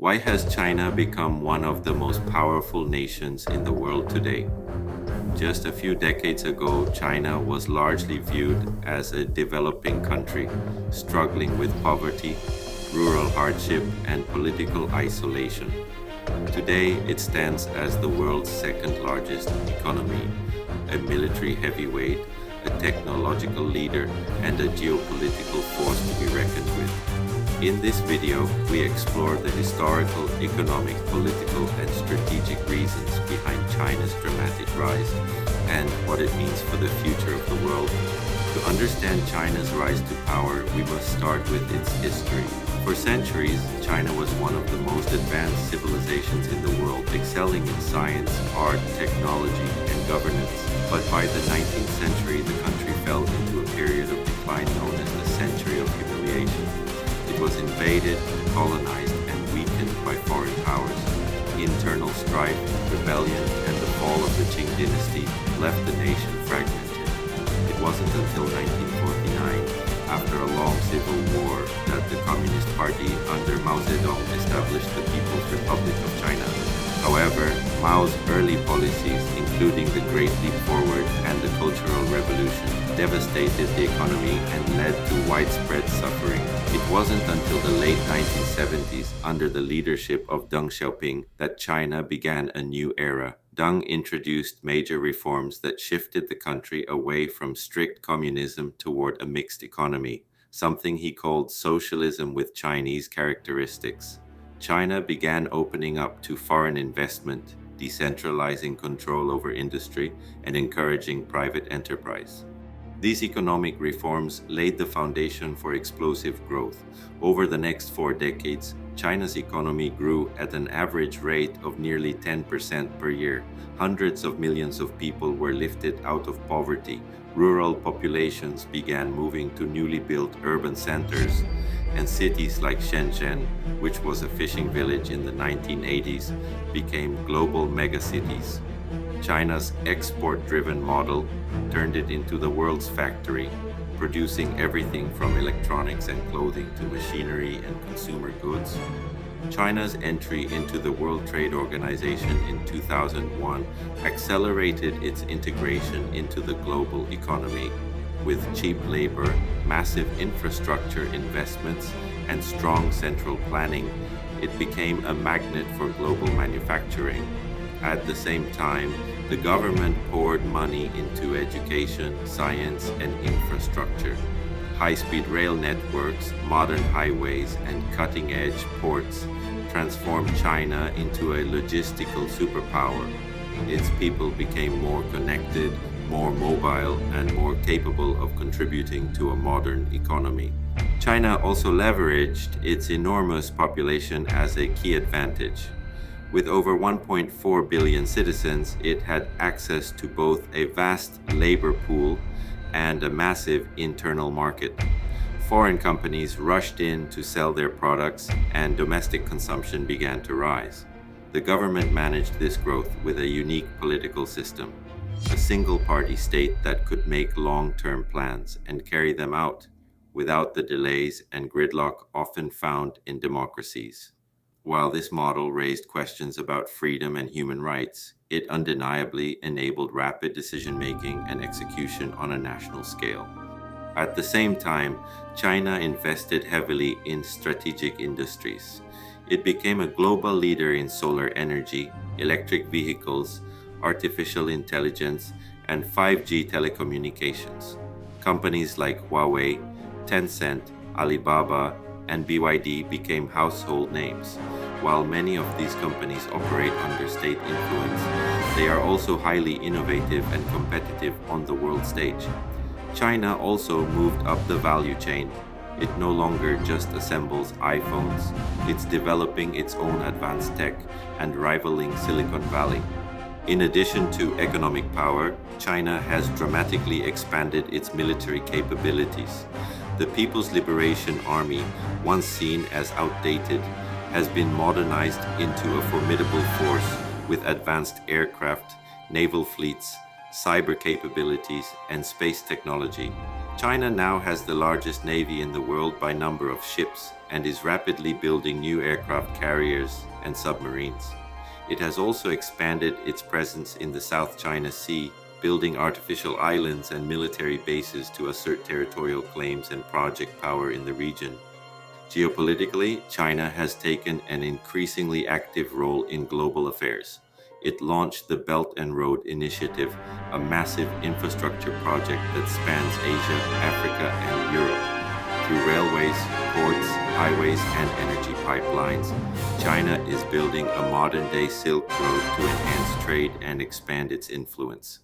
Why has China become one of the most powerful nations in the world today? Just a few decades ago, China was largely viewed as a developing country, struggling with poverty, rural hardship, and political isolation. Today, it stands as the world's second largest economy, a military heavyweight, a technological leader, and a geopolitical force to be reckoned with. In this video, we explore the historical, economic, political, and strategic reasons behind China's dramatic rise and what it means for the future of the world. To understand China's rise to power, we must start with its history. For centuries, China was one of the most advanced civilizations in the world, excelling in science, art, technology, and governance. But by the 19th century, the country fell into a period of decline known as the Century of Humiliation. It was invaded, colonized, and weakened by foreign powers. Internal strife, rebellion, and the fall of the Qing dynasty left the nation fragmented. It wasn't until 1949, after a long civil war, that the Communist Party under Mao Zedong established the People's Republic of China. However, Mao's early policies, including the Great Leap Forward and the Cultural Revolution, devastated the economy and led to widespread suffering. It wasn't until the late 1970s, under the leadership of Deng Xiaoping, that China began a new era. Deng introduced major reforms that shifted the country away from strict communism toward a mixed economy, something he called socialism with Chinese characteristics. China began opening up to foreign investment, decentralizing control over industry, and encouraging private enterprise. These economic reforms laid the foundation for explosive growth. Over the next 4 decades, China's economy grew at an average rate of nearly 10% per year. Hundreds of millions of people were lifted out of poverty. Rural populations began moving to newly built urban centers, and cities like Shenzhen, which was a fishing village in the 1980s, became global megacities. China's export-driven model turned it into the world's factory, producing everything from electronics and clothing to machinery and consumer goods. China's entry into the World Trade Organization in 2001 accelerated its integration into the global economy. With cheap labor, massive infrastructure investments, and strong central planning, it became a magnet for global manufacturing. At the same time, the government poured money into education, science, and infrastructure. High-speed rail networks, modern highways, and cutting-edge ports transformed China into a logistical superpower. Its people became more connected, more mobile, and more capable of contributing to a modern economy. China also leveraged its enormous population as a key advantage. With over 1.4 billion citizens, it had access to both a vast labor pool and a massive internal market. Foreign companies rushed in to sell their products, and domestic consumption began to rise. The government managed this growth with a unique political system, a single-party state that could make long-term plans and carry them out without the delays and gridlock often found in democracies. While this model raised questions about freedom and human rights, it undeniably enabled rapid decision-making and execution on a national scale. At the same time, China invested heavily in strategic industries. It became a global leader in solar energy, electric vehicles, artificial intelligence, and 5G telecommunications. Companies like Huawei, Tencent, Alibaba, and BYD became household names. While many of these companies operate under state influence, they are also highly innovative and competitive on the world stage. China also moved up the value chain. It no longer just assembles iPhones, it's developing its own advanced tech and rivaling Silicon Valley. In addition to economic power, China has dramatically expanded its military capabilities. The People's Liberation Army, once seen as outdated, has been modernized into a formidable force with advanced aircraft, naval fleets, cyber capabilities, and space technology. China now has the largest navy in the world by number of ships and is rapidly building new aircraft carriers and submarines. It has also expanded its presence in the South China Sea, building artificial islands and military bases to assert territorial claims and project power in the region. Geopolitically, China has taken an increasingly active role in global affairs. It launched the Belt and Road Initiative, a massive infrastructure project that spans Asia, Africa, and Europe. Through railways, ports, highways, and energy pipelines, China is building a modern-day Silk Road to enhance trade and expand its influence.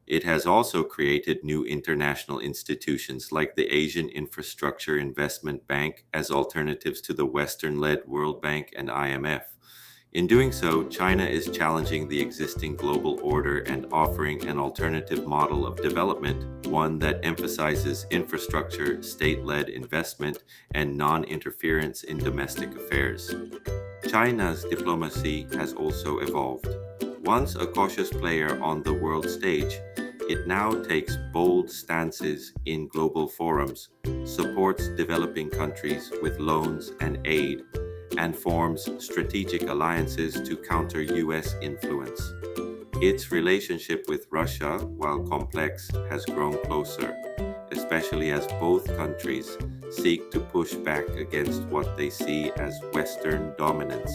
It has also created new international institutions like the Asian Infrastructure Investment Bank as alternatives to the Western-led World Bank and IMF. In doing so, China is challenging the existing global order and offering an alternative model of development, one that emphasizes infrastructure, state-led investment, and non-interference in domestic affairs. China's diplomacy has also evolved. Once a cautious player on the world stage, it now takes bold stances in global forums, supports developing countries with loans and aid, and forms strategic alliances to counter US influence. Its relationship with Russia, while complex, has grown closer, especially as both countries seek to push back against what they see as Western dominance.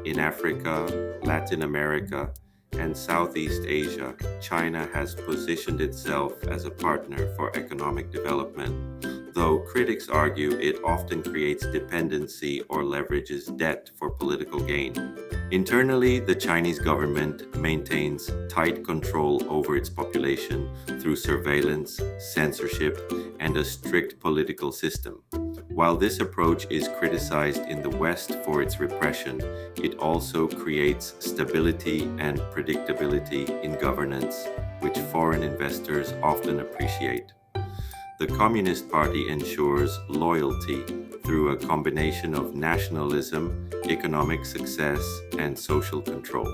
In Africa, Latin America, and Southeast Asia, China has positioned itself as a partner for economic development, though critics argue it often creates dependency or leverages debt for political gain. Internally, the Chinese government maintains tight control over its population through surveillance, censorship, and a strict political system. While this approach is criticized in the West for its repression, it also creates stability and predictability in governance, which foreign investors often appreciate. The Communist Party ensures loyalty through a combination of nationalism, economic success, and social control.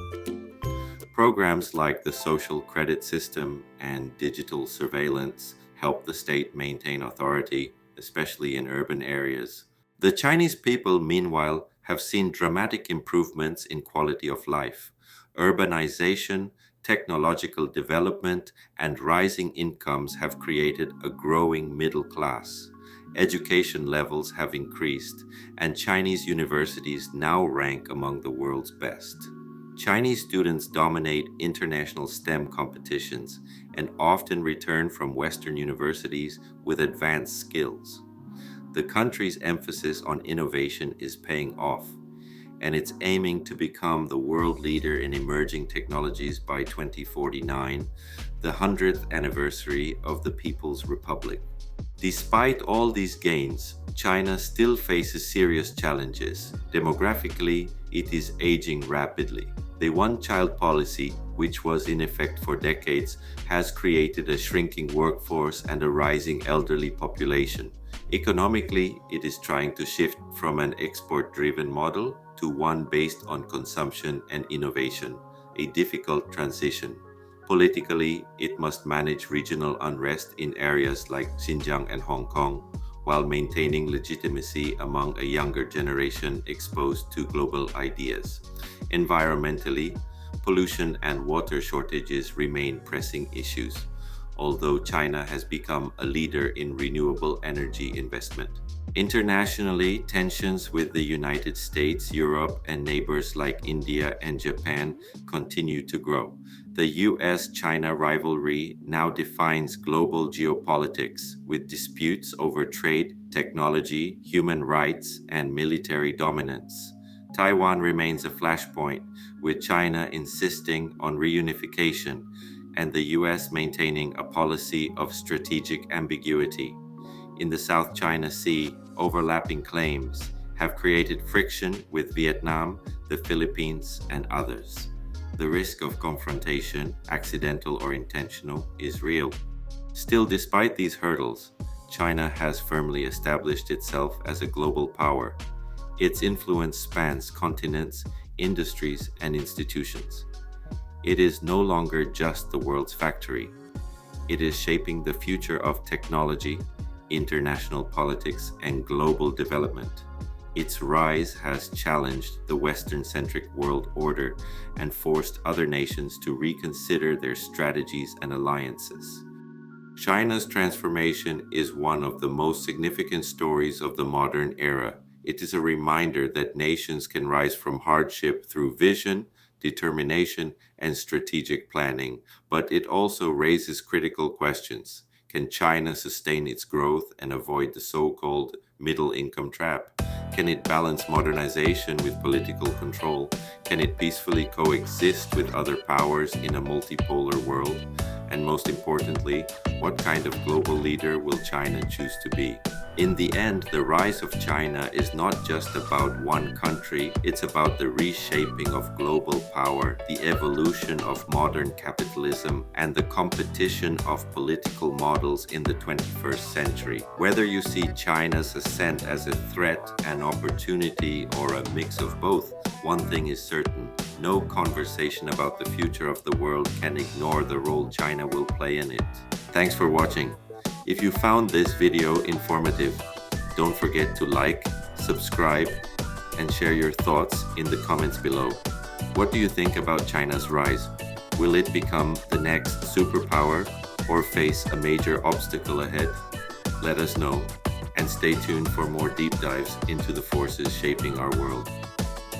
Programs like the social credit system and digital surveillance help the state maintain authority, especially in urban areas. The Chinese people, meanwhile, have seen dramatic improvements in quality of life. Urbanization, technological development, and rising incomes have created a growing middle class. Education levels have increased, and Chinese universities now rank among the world's best. Chinese students dominate international STEM competitions and often return from Western universities with advanced skills. The country's emphasis on innovation is paying off, and it's aiming to become the world leader in emerging technologies by 2049, the 100th anniversary of the People's Republic. Despite all these gains, China still faces serious challenges. Demographically, it is aging rapidly. The one-child policy, which was in effect for decades, has created a shrinking workforce and a rising elderly population. Economically, it is trying to shift from an export-driven model to one based on consumption and innovation, a difficult transition. Politically, it must manage regional unrest in areas like Xinjiang and Hong Kong, while maintaining legitimacy among a younger generation exposed to global ideas. Environmentally, pollution and water shortages remain pressing issues, although China has become a leader in renewable energy investment. Internationally, tensions with the United States, Europe, and neighbors like India and Japan continue to grow. The US-China rivalry now defines global geopolitics, with disputes over trade, technology, human rights, and military dominance. Taiwan remains a flashpoint, with China insisting on reunification and the US maintaining a policy of strategic ambiguity. In the South China Sea, overlapping claims have created friction with Vietnam, the Philippines, and others. The risk of confrontation, accidental or intentional, is real. Still, despite these hurdles, China has firmly established itself as a global power. Its influence spans continents, industries, and institutions. It is no longer just the world's factory. It is shaping the future of technology, international politics, and global development. Its rise has challenged the Western-centric world order and forced other nations to reconsider their strategies and alliances. China's transformation is one of the most significant stories of the modern era. It is a reminder that nations can rise from hardship through vision, determination, and strategic planning, but it also raises critical questions. Can China sustain its growth and avoid the so-called middle income trap? Can it balance modernization with political control? Can it peacefully coexist with other powers in a multipolar world? And most importantly, what kind of global leader will China choose to be? In the end, the rise of China is not just about one country, it's about the reshaping of global power, the evolution of modern capitalism, and the competition of political models in the 21st century. Whether you see China's ascent as a threat, an opportunity, or a mix of both, one thing is certain: no conversation about the future of the world can ignore the role China will play in it. Thanks for watching. If you found this video informative, don't forget to like, subscribe, and share your thoughts in the comments below. What do you think about China's rise? Will it become the next superpower or face a major obstacle ahead? Let us know, and stay tuned for more deep dives into the forces shaping our world.